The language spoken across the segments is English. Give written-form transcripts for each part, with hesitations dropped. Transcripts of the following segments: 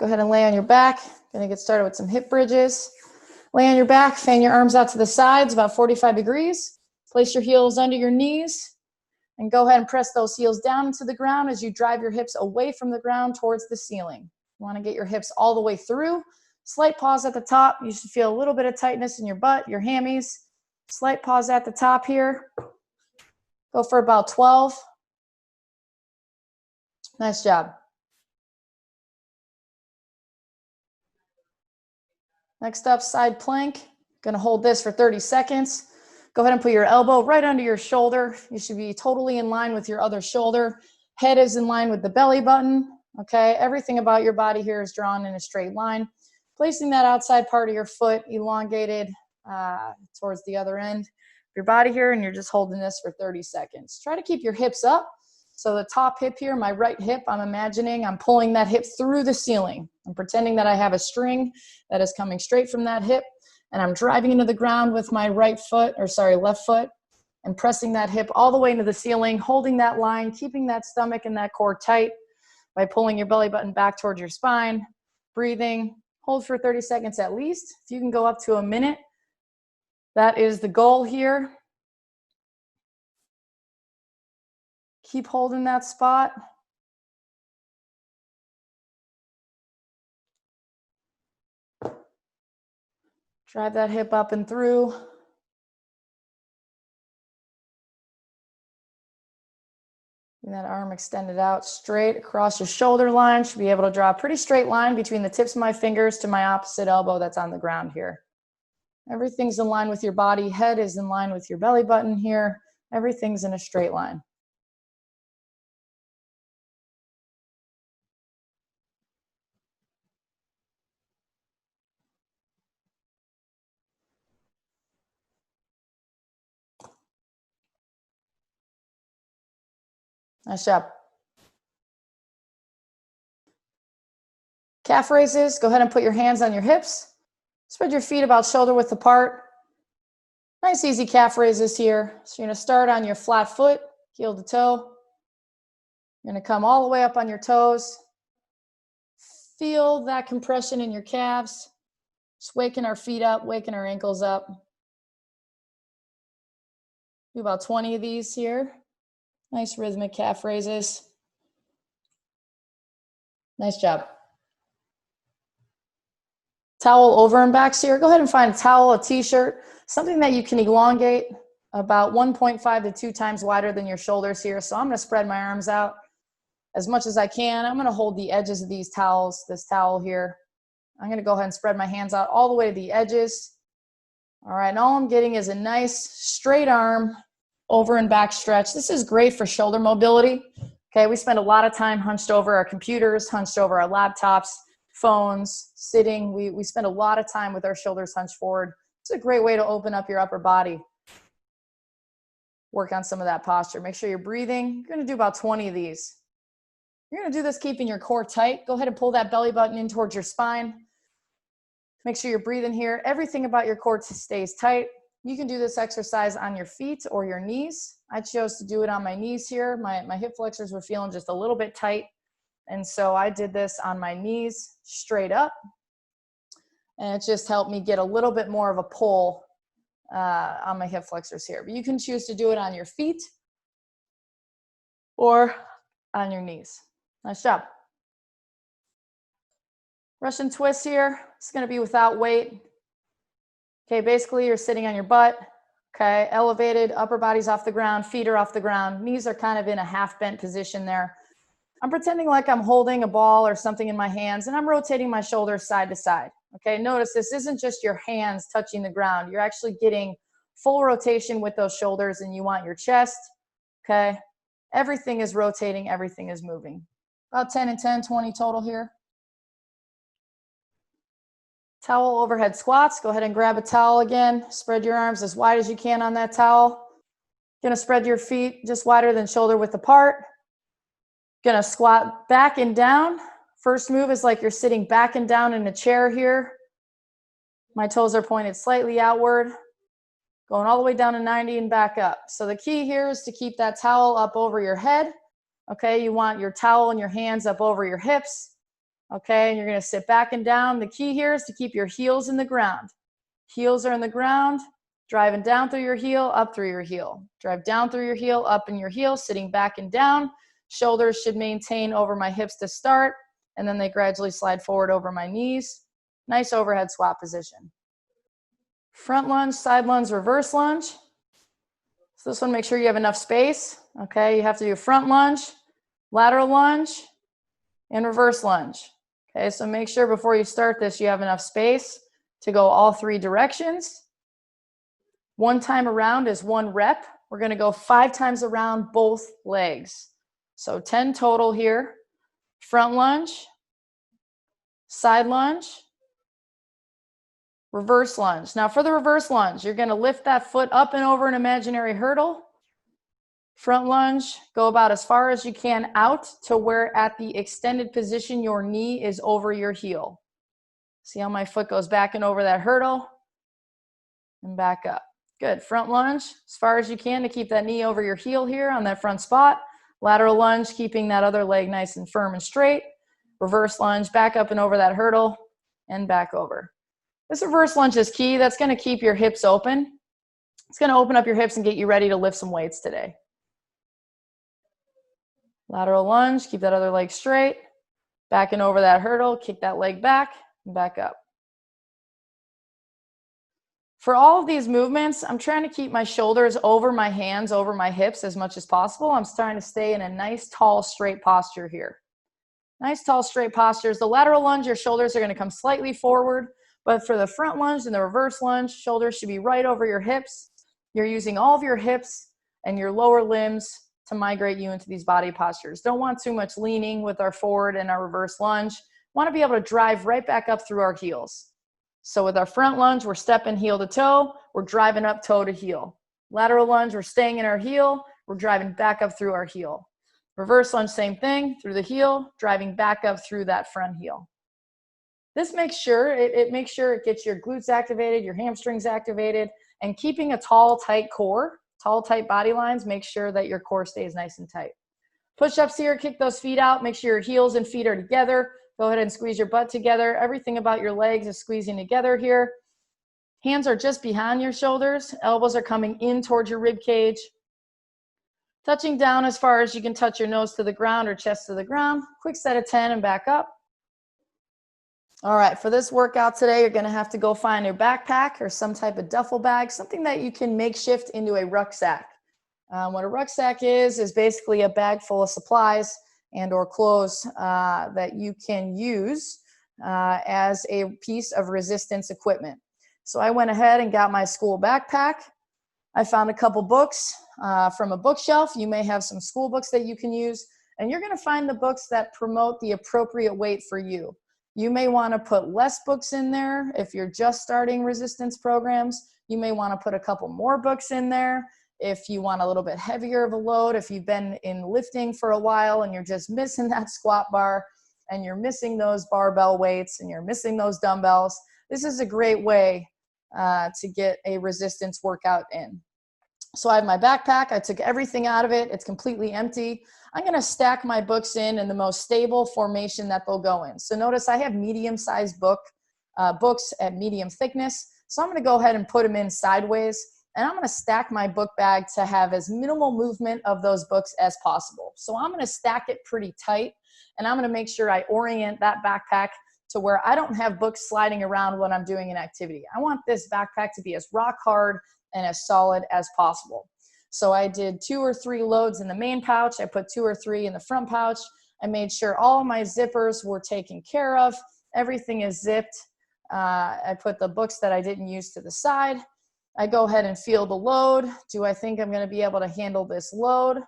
Go ahead and lay on your back. Gonna get started with some hip bridges. Lay on your back, fan your arms out to the sides, about 45 degrees. Place your heels under your knees and go ahead and press those heels down into the ground as you drive your hips away from the ground towards the ceiling. You wanna get your hips all the way through. Slight pause at the top. You should feel a little bit of tightness in your butt, your hammies. Slight pause at the top here. Go for about 12. Nice job. Next up, side plank. Gonna hold this for 30 seconds. Go ahead and put your elbow right under your shoulder. You should be totally in line with your other shoulder. Head is in line with the belly button, okay? Everything about your body here is drawn in a straight line. Placing that outside part of your foot elongated towards the other end of your body here, and you're just holding this for 30 seconds. Try to keep your hips up. So the top hip here, my right hip, I'm imagining I'm pulling that hip through the ceiling. I'm pretending that I have a string that is coming straight from that hip, and I'm driving into the ground with my left foot, and pressing that hip all the way into the ceiling, holding that line, keeping that stomach and that core tight by pulling your belly button back towards your spine, breathing. Hold for 30 seconds at least. If you can go up to a minute, that is the goal here. Keep holding that spot. Drive that hip up and through. And that arm extended out straight across your shoulder line. Should be able to draw a pretty straight line between the tips of my fingers to my opposite elbow that's on the ground here. Everything's in line with your body. Head is in line with your belly button here. Everything's in a straight line. Nice job. Calf raises. Go ahead and put your hands on your hips. Spread your feet about shoulder width apart. Nice easy calf raises here. So you're going to start on your flat foot, heel to toe. You're going to come all the way up on your toes. Feel that compression in your calves. Just waking our feet up, waking our ankles up. Do about 20 of these here. Nice rhythmic calf raises. Nice job. Towel over and backs here. Go ahead and find a towel, a t-shirt, something that you can elongate about 1.5 to 2 times wider than your shoulders here. So I'm going to spread my arms out as much as I can. I'm going to hold the edges of these towels, this towel here. I'm going to go ahead and spread my hands out all the way to the edges. All right, and all I'm getting is a nice straight arm over and back stretch. This is great for shoulder mobility. Okay, we spend a lot of time hunched over our computers, hunched over our laptops, phones, sitting. We spend a lot of time with our shoulders hunched forward. It's a great way to open up your upper body. Work on some of that posture. Make sure you're breathing. You're going to do about 20 of these. You're going to do this keeping your core tight. Go ahead and pull that belly button in towards your spine. Make sure you're breathing here. Everything about your core stays tight. You can do this exercise on your feet or your knees. I chose to do it on my knees here. My hip flexors were feeling just a little bit tight. And so I did this on my knees straight up. And it just helped me get a little bit more of a pull on my hip flexors here. But you can choose to do it on your feet or on your knees. Nice job. Russian twist here. It's going to be without weight. Okay, basically you're sitting on your butt. Okay, elevated, upper body's off the ground, feet are off the ground, knees are kind of in a half bent position there. I'm pretending like I'm holding a ball or something in my hands, and I'm rotating my shoulders side to side. Okay, notice this isn't just your hands touching the ground. You're actually getting full rotation with those shoulders, and you want your chest. Okay, everything is rotating, everything is moving. About 10 and 10, 20 total here. Towel overhead squats. Go ahead and grab a towel again. Spread your arms as wide as you can on that towel. Gonna spread your feet just wider than shoulder width apart. Gonna squat back and down. First move is like you're sitting back and down in a chair here. My toes are pointed slightly outward. Going all the way down to 90 and back up. So the key here is to keep that towel up over your head. Okay, you want your towel and your hands up over your hips. Okay, and you're gonna sit back and down. The key here is to keep your heels in the ground. Heels are in the ground, driving down through your heel, up through your heel. Drive down through your heel, up in your heel, sitting back and down. Shoulders should maintain over my hips to start, and then they gradually slide forward over my knees. Nice overhead squat position. Front lunge, side lunge, reverse lunge. So this one, make sure you have enough space. Okay, you have to do front lunge, lateral lunge, and reverse lunge. Okay, so make sure before you start this, you have enough space to go all three directions. One time around is 1 rep. We're gonna go 5 times around both legs. So 10 total here. Front lunge, side lunge, reverse lunge. Now for the reverse lunge, you're gonna lift that foot up and over an imaginary hurdle. Front lunge, go about as far as you can out to where at the extended position your knee is over your heel. See how my foot goes back and over that hurdle and back up. Good. Front lunge as far as you can to keep that knee over your heel here on that front spot. Lateral lunge, keeping that other leg nice and firm and straight. Reverse lunge, back up and over that hurdle and back over. This reverse lunge is key. That's going to keep your hips open. It's going to open up your hips and get you ready to lift some weights today. Lateral lunge, keep that other leg straight. Back and over that hurdle, kick that leg back and back up. For all of these movements, I'm trying to keep my shoulders over my hands, over my hips as much as possible. I'm trying to stay in a nice, tall, straight posture here. Nice, tall, straight postures. The lateral lunge, your shoulders are going to come slightly forward, but for the front lunge and the reverse lunge, shoulders should be right over your hips. You're using all of your hips and your lower limbs to migrate you into these body postures. Don't want too much leaning with our forward and our reverse lunge. Want to be able to drive right back up through our heels. So with our front lunge, we're stepping heel to toe. We're driving up toe to heel. Lateral lunge, we're staying in our heel. We're driving back up through our heel. Reverse lunge, same thing, through the heel, driving back up through that front heel. This makes sure, it makes sure it gets your glutes activated, your hamstrings activated, and keeping a tall, tight core, tall, tight body lines, make sure that your core stays nice and tight. Push-ups here, kick those feet out, make sure your heels and feet are together. Go ahead and squeeze your butt together. Everything about your legs is squeezing together here. Hands are just behind your shoulders. Elbows are coming in towards your rib cage. Touching down as far as you can touch your nose to the ground or chest to the ground. Quick set of 10 and back up. All right, for this workout today, you're gonna have to go find your backpack or some type of duffel bag, something that you can makeshift into a rucksack. What a rucksack is basically a bag full of supplies and or clothes that you can use as a piece of resistance equipment. So I went ahead and got my school backpack. I found a couple books from a bookshelf. You may have some school books that you can use, and you're gonna find the books that promote the appropriate weight for you. You may wanna put less books in there if you're just starting resistance programs. You may wanna put a couple more books in there if you want a little bit heavier of a load, if you've been in lifting for a while and you're just missing that squat bar and you're missing those barbell weights and you're missing those dumbbells. This is a great way to get a resistance workout in. So I have my backpack. I took everything out of it. It's completely empty. I'm going to stack my books in the most stable formation that they'll go in. So notice I have medium-sized books at medium thickness. So I'm going to go ahead and put them in sideways. And I'm going to stack my book bag to have as minimal movement of those books as possible. So I'm going to stack it pretty tight, and I'm going to make sure I orient that backpack to where I don't have books sliding around when I'm doing an activity. I want this backpack to be as rock hard and as solid as possible. So I did 2 or 3 loads in the main pouch. I put 2 or 3 in the front pouch. I made sure all my zippers were taken care of. Everything is zipped. I put the books that I didn't use to the side. I go ahead and feel the load. Do I think I'm going to be able to handle this load?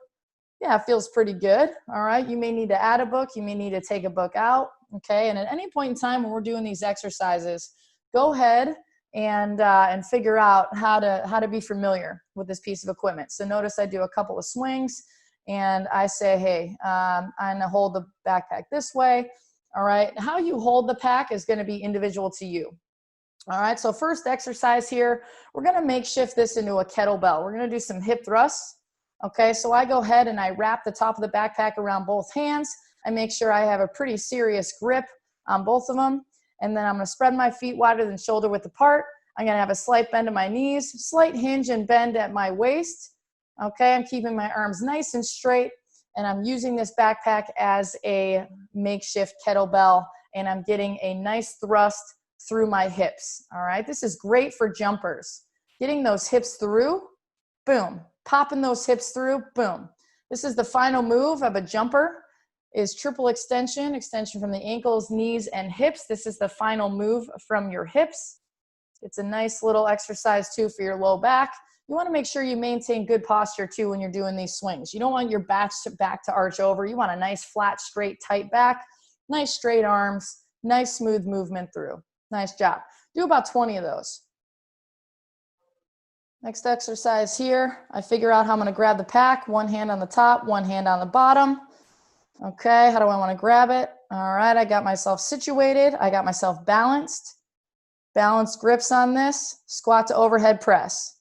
Yeah, it feels pretty good. All right. You may need to add a book. You may need to take a book out. Okay. And at any point in time when we're doing these exercises, go ahead and figure out how to be familiar with this piece of equipment. So notice I do a couple of swings and I say, hey, I'm going to hold the backpack this way. All right. How you hold the pack is going to be individual to you. All right, so first exercise here, we're going to makeshift this into a kettlebell. We're going to do some hip thrusts. Okay, so I go ahead and I wrap the top of the backpack around both hands. I make sure I have a pretty serious grip on both of them. And then I'm gonna spread my feet wider than shoulder width apart. I'm gonna have a slight bend in my knees, slight hinge and bend at my waist. Okay, I'm keeping my arms nice and straight, and I'm using this backpack as a makeshift kettlebell, and I'm getting a nice thrust through my hips. All right, this is great for jumpers. Getting those hips through, boom. Popping those hips through, boom. This is the final move of a jumper, is triple extension, extension from the ankles, knees, and hips. This is the final move from your hips. It's a nice little exercise too for your low back. You want to make sure you maintain good posture too when you're doing these swings. You don't want your back to arch over. You want a nice flat, straight, tight back, nice straight arms, nice smooth movement through. Nice job. Do about 20 of those. Next exercise here, I figure out how I'm going to grab the pack. One hand on the top, one hand on the bottom. Okay, how do I want to grab it? All right, I got myself situated. I got myself balanced. Balanced grips on this. Squat to overhead press.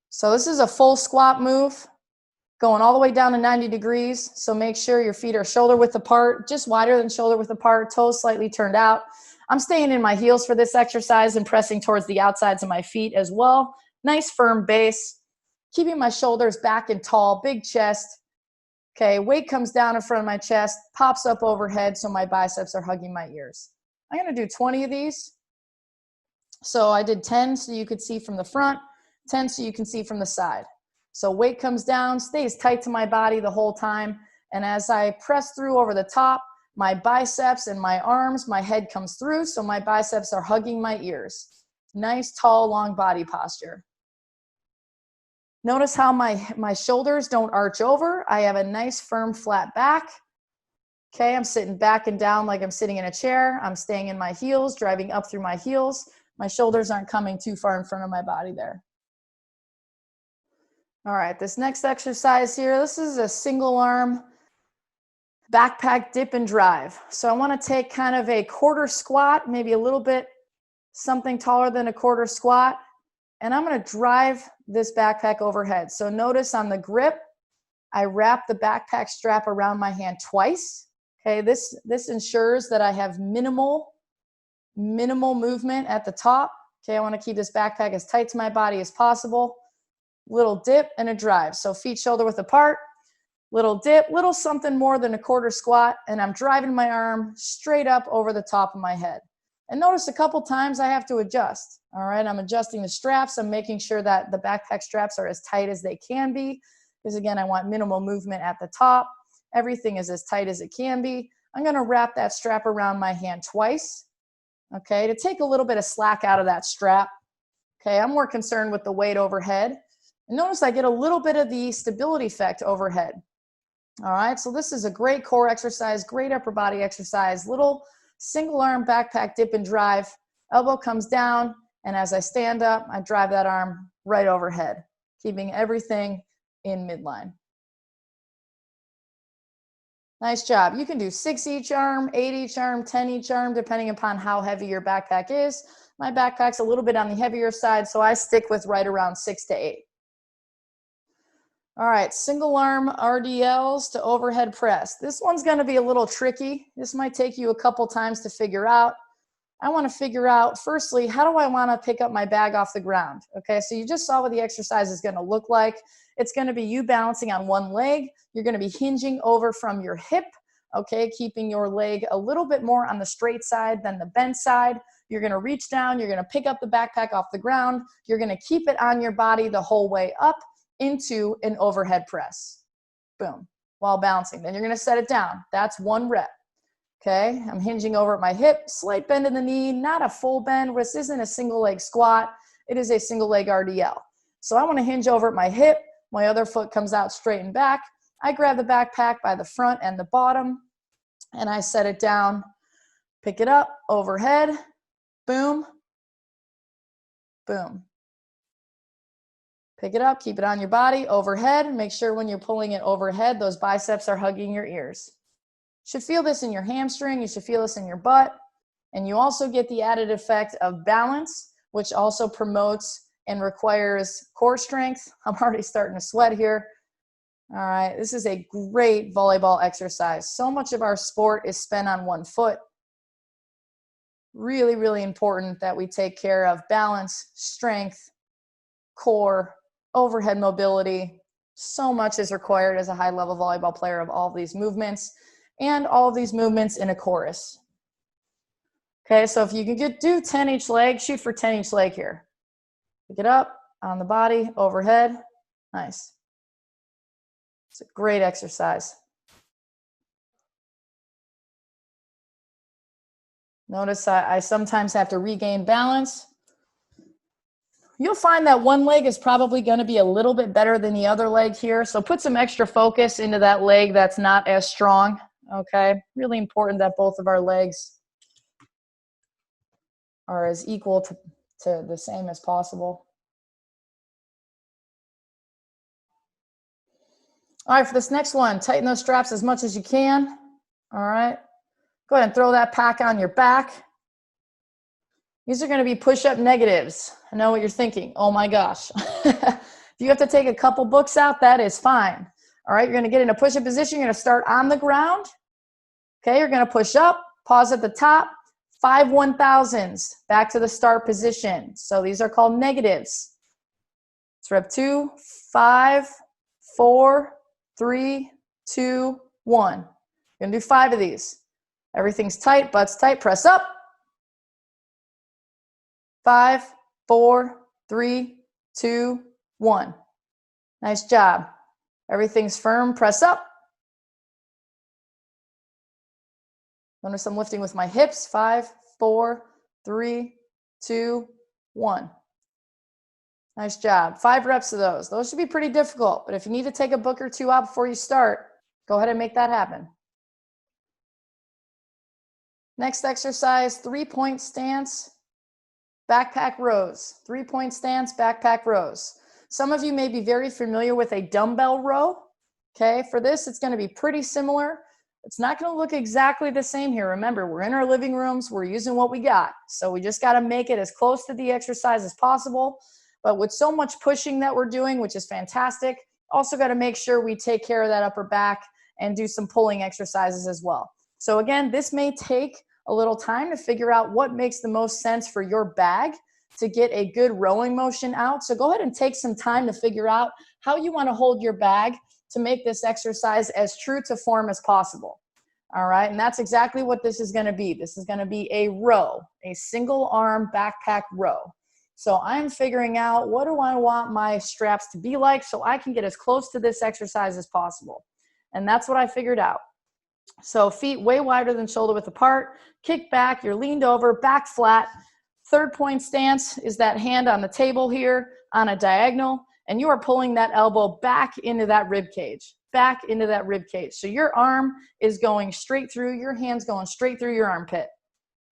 So this is a full squat move, going all the way down to 90 degrees. So make sure your feet are shoulder width apart, just wider than shoulder width apart, toes slightly turned out. I'm staying in my heels for this exercise and pressing towards the outsides of my feet as well. Nice firm base, keeping my shoulders back and tall, big chest. Okay, weight comes down in front of my chest, pops up overhead so my biceps are hugging my ears. I'm gonna do 20 of these. So I did 10 so you could see from the front, 10 so you can see from the side. So weight comes down, stays tight to my body the whole time. And as I press through over the top, my biceps and my arms, my head comes through, so my biceps are hugging my ears. Nice, tall, long body posture. Notice how my shoulders don't arch over. I have a nice, firm, flat back. Okay, I'm sitting back and down like I'm sitting in a chair. I'm staying in my heels, driving up through my heels. My shoulders aren't coming too far in front of my body there. All right, this next exercise here, this is a single arm backpack dip and drive. So I want to take kind of a quarter squat, maybe a little bit something taller than a quarter squat, and I'm going to drive this backpack overhead. So notice on the grip, I wrap the backpack strap around my hand twice. Okay, this ensures that I have minimal movement at the top. Okay, I want to keep this backpack as tight to my body as possible. Little dip and a drive. So feet shoulder width apart. Little dip, little something more than a quarter squat, and I'm driving my arm straight up over the top of my head. And notice a couple times I have to adjust. All right, I'm adjusting the straps. I'm making sure that the backpack straps are as tight as they can be, because again, I want minimal movement at the top. Everything is as tight as it can be. I'm gonna wrap that strap around my hand twice, okay, to take a little bit of slack out of that strap. Okay, I'm more concerned with the weight overhead. And notice I get a little bit of the stability effect overhead. All right, so this is a great core exercise, great upper body exercise, little single arm backpack dip and drive. Elbow comes down, and as I stand up, I drive that arm right overhead, keeping everything in midline. Nice job. You can do 6 each arm, 8 each arm, 10 each arm, depending upon how heavy your backpack is. My backpack's a little bit on the heavier side, so I stick with right around 6 to 8. All right, single arm RDLs to overhead press. This one's gonna be a little tricky. This might take you a couple times to figure out. I wanna figure out, firstly, how do I wanna pick up my bag off the ground? Okay, so you just saw what the exercise is gonna look like. It's gonna be you balancing on one leg. You're gonna be hinging over from your hip, okay, keeping your leg a little bit more on the straight side than the bent side. You're gonna reach down, you're gonna pick up the backpack off the ground. You're gonna keep it on your body the whole way up into an overhead press. Boom, while balancing. Then you're gonna set it down. That's 1 rep. Okay, I'm hinging over at my hip, slight bend in the knee, not a full bend. This isn't a single leg squat. It is a single leg RDL. So I wanna hinge over at my hip. My other foot comes out straight and back. I grab the backpack by the front and the bottom, and I set it down, pick it up, overhead, boom, boom. Pick it up, keep it on your body, overhead. Make sure when you're pulling it overhead, those biceps are hugging your ears. You should feel this in your hamstring, you should feel this in your butt, and you also get the added effect of balance, which also promotes and requires core strength. I'm already starting to sweat here. All right, this is a great volleyball exercise. So much of our sport is spent on one foot. Really, really important that we take care of balance, strength, core, overhead mobility. So much is required as a high-level volleyball player of all of these movements and all of these movements in a chorus. Okay, so if you can do 10 each leg, shoot for 10 each leg here. Pick it up on the body, overhead. Nice. It's a great exercise. Notice I sometimes have to regain balance. You'll find that one leg is probably going to be a little bit better than the other leg here. So put some extra focus into that leg that's not as strong. Okay, really important that both of our legs are as equal to the same as possible. All right, for this next one, tighten those straps as much as you can. All right, go ahead and throw that pack on your back. These are going to be push-up negatives. I know what you're thinking. Oh my gosh. If you have to take a couple books out, that is fine. All right, you're going to get in a push-up position. You're going to start on the ground. Okay, you're going to push up, pause at the top, 5 1,000s, back to the start position. So these are called negatives. It's rep 2, 5, 4, 3, 2, 1. You're going to do 5 of these. Everything's tight, butt's tight, press up. 5, 4, 3, 2, 1. Nice job. Everything's firm, press up. Notice I'm lifting with my hips. 5, 4, 3, 2, 1. Nice job. 5 reps of those. Those should be pretty difficult, but if you need to take a book or two out before you start, go ahead and make that happen. Next exercise, 3-point stance, backpack rows. 3-point stance, backpack rows. Some of you may be very familiar with a dumbbell row. Okay, for this, it's going to be pretty similar. It's not going to look exactly the same here. Remember, we're in our living rooms. We're using what we got. So we just got to make it as close to the exercise as possible. But with so much pushing that we're doing, which is fantastic, also got to make sure we take care of that upper back and do some pulling exercises as well. So again, this may take a little time to figure out what makes the most sense for your bag to get a good rowing motion out. So go ahead and take some time to figure out how you want to hold your bag to make this exercise as true to form as possible. All right, and that's exactly what this is going to be. This is going to be a row, a single arm backpack row. So I'm figuring out what do I want my straps to be like so I can get as close to this exercise as possible. And that's what I figured out. So feet way wider than shoulder width apart, kick back, you're leaned over, back flat. 3rd-point stance is that hand on the table here on a diagonal, and you are pulling that elbow back into that rib cage, back into that rib cage. So your arm is going straight through, your hand's going straight through your armpit,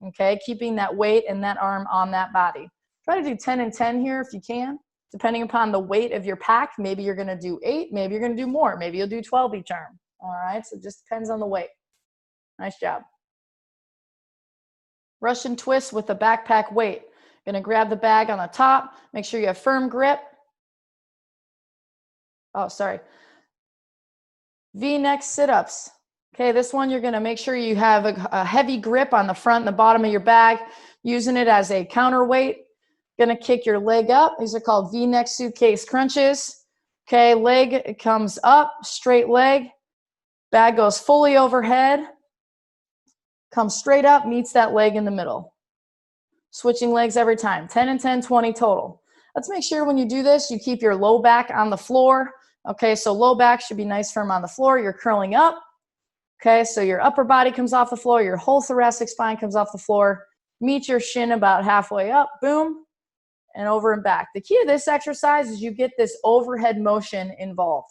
okay? Keeping that weight and that arm on that body. Try to do 10 and 10 here if you can, depending upon the weight of your pack. Maybe you're gonna do 8, maybe you're gonna do more. Maybe you'll do 12 each arm, all right? So it just depends on the weight. Nice job. Russian twist with the backpack weight. Gonna grab the bag on the top, make sure you have firm grip. Oh, sorry. V-neck sit-ups. Okay, this one you're gonna make sure you have a heavy grip on the front and the bottom of your bag, using it as a counterweight. Gonna kick your leg up. These are called V-neck suitcase crunches. Okay, leg comes up, straight leg. Bag goes fully overhead. Comes straight up, meets that leg in the middle. Switching legs every time. 10 and 10, 20 total. Let's make sure when you do this, you keep your low back on the floor. Okay, so low back should be nice firm on the floor. You're curling up. Okay, so your upper body comes off the floor. Your whole thoracic spine comes off the floor. Meet your shin about halfway up. Boom. And over and back. The key to this exercise is you get this overhead motion involved.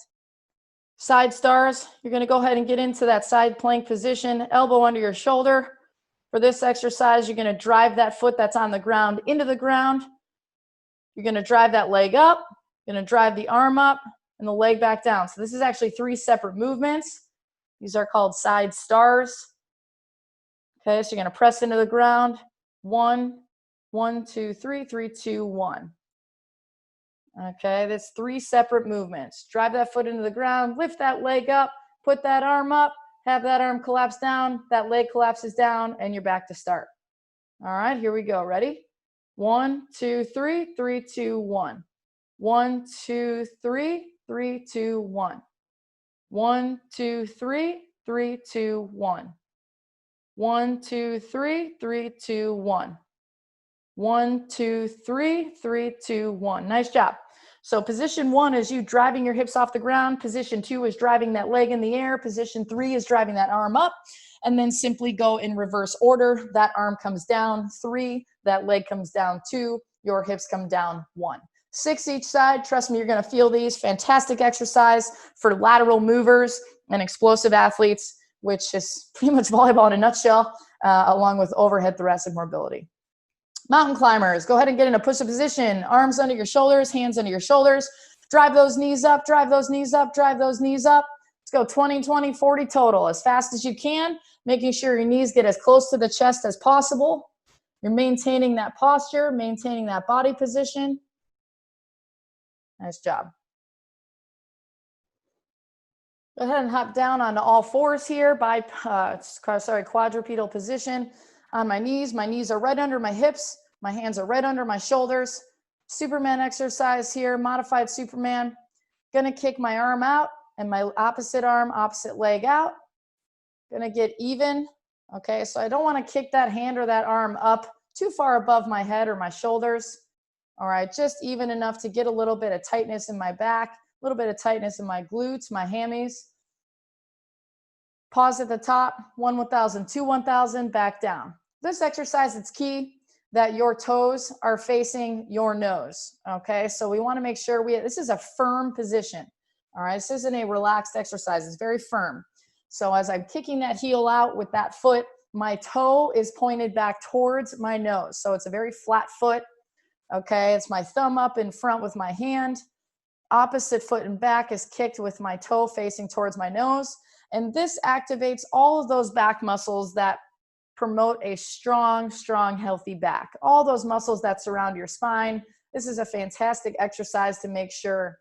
Side stars, you're going to go ahead and get into that side plank position, elbow under your shoulder. For this exercise, you're going to drive that foot that's on the ground into the ground. You're going to drive that leg up, you're going to drive the arm up, and the leg back down. So this is actually 3 separate movements. These are called side stars. Okay, so you're going to press into the ground. 1, 1, 2, 3, 3, 2, 1. Okay, that's 3 separate movements. Drive that foot into the ground, lift that leg up, put that arm up, have that arm collapse down, that leg collapses down, and you're back to start. All right, here we go. Ready? 1, 2, 3, 3, 2, 1. 1, 2, 3, 3, 2, 1. 1, 2, 3, 3, 2, 1. 1, 2, 3, 3, 2, 1. 1, 2, 3, 3, 2, 1. Nice job. So position 1 is you driving your hips off the ground. Position 2 is driving that leg in the air. Position 3 is driving that arm up. And then simply go in reverse order. That arm comes down 3, that leg comes down 2, your hips come down 1. 6 each side. Trust me, you're going to feel these. Fantastic exercise for lateral movers and explosive athletes, which is pretty much volleyball in a nutshell, along with overhead thoracic mobility. Mountain climbers, go ahead and get in a push-up position. Arms under your shoulders, hands under your shoulders. Drive those knees up, drive those knees up, drive those knees up. Let's go 20, 20, 40 total, as fast as you can, making sure your knees get as close to the chest as possible. You're maintaining that posture, maintaining that body position. Nice job. Go ahead and hop down onto all fours here by, quadrupedal position. On my knees are right under my hips. My hands are right under my shoulders. Superman exercise here, modified Superman. Gonna kick my arm out and my opposite arm, opposite leg out. Gonna get even. Okay, so I don't wanna kick that hand or that arm up too far above my head or my shoulders. All right, just even enough to get a little bit of tightness in my back, a little bit of tightness in my glutes, my hammies. Pause at the top, 1, 1,000, 2, 1,000, back down. This exercise, it's key that your toes are facing your nose, okay? So we wanna make sure this is a firm position, all right? This isn't a relaxed exercise, it's very firm. So as I'm kicking that heel out with that foot, my toe is pointed back towards my nose. So it's a very flat foot, okay? It's my thumb up in front with my hand. Opposite foot and back is kicked with my toe facing towards my nose. And this activates all of those back muscles that promote a strong, healthy back. All those muscles that surround your spine. This is a fantastic exercise to make sure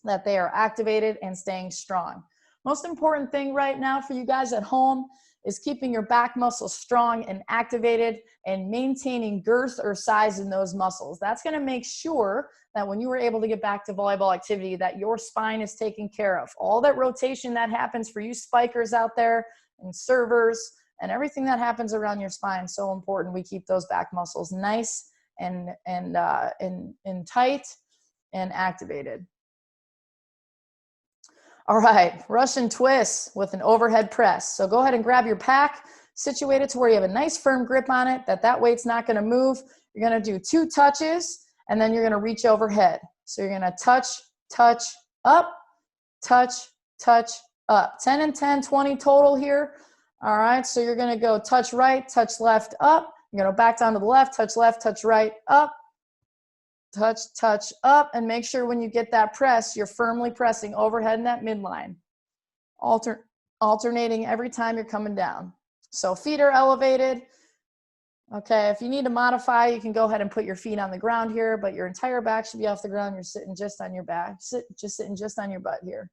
that they are activated and staying strong. Most important thing right now for you guys at home is keeping your back muscles strong and activated and maintaining girth or size in those muscles. That's going to make sure that when you are able to get back to volleyball activity, that your spine is taken care of. All that rotation that happens for you spikers out there and servers and everything that happens around your spine, so important we keep those back muscles nice and tight and activated. All right, Russian twist with an overhead press. So go ahead and grab your pack, situate it to where you have a nice firm grip on it, that weight's not gonna move. You're gonna do 2 touches, and then you're gonna reach overhead. So you're gonna touch, touch, up, touch, touch, up. 10 and 10, 20 total here. All right, so you're gonna go touch right, touch left, up. You're gonna back down to the left, touch right, up. Touch, touch, up, and make sure when you get that press, you're firmly pressing overhead in that midline. Alternating every time you're coming down. So feet are elevated. Okay, if you need to modify, you can go ahead and put your feet on the ground here, but your entire back should be off the ground. You're sitting just on your back, sitting just on your butt here.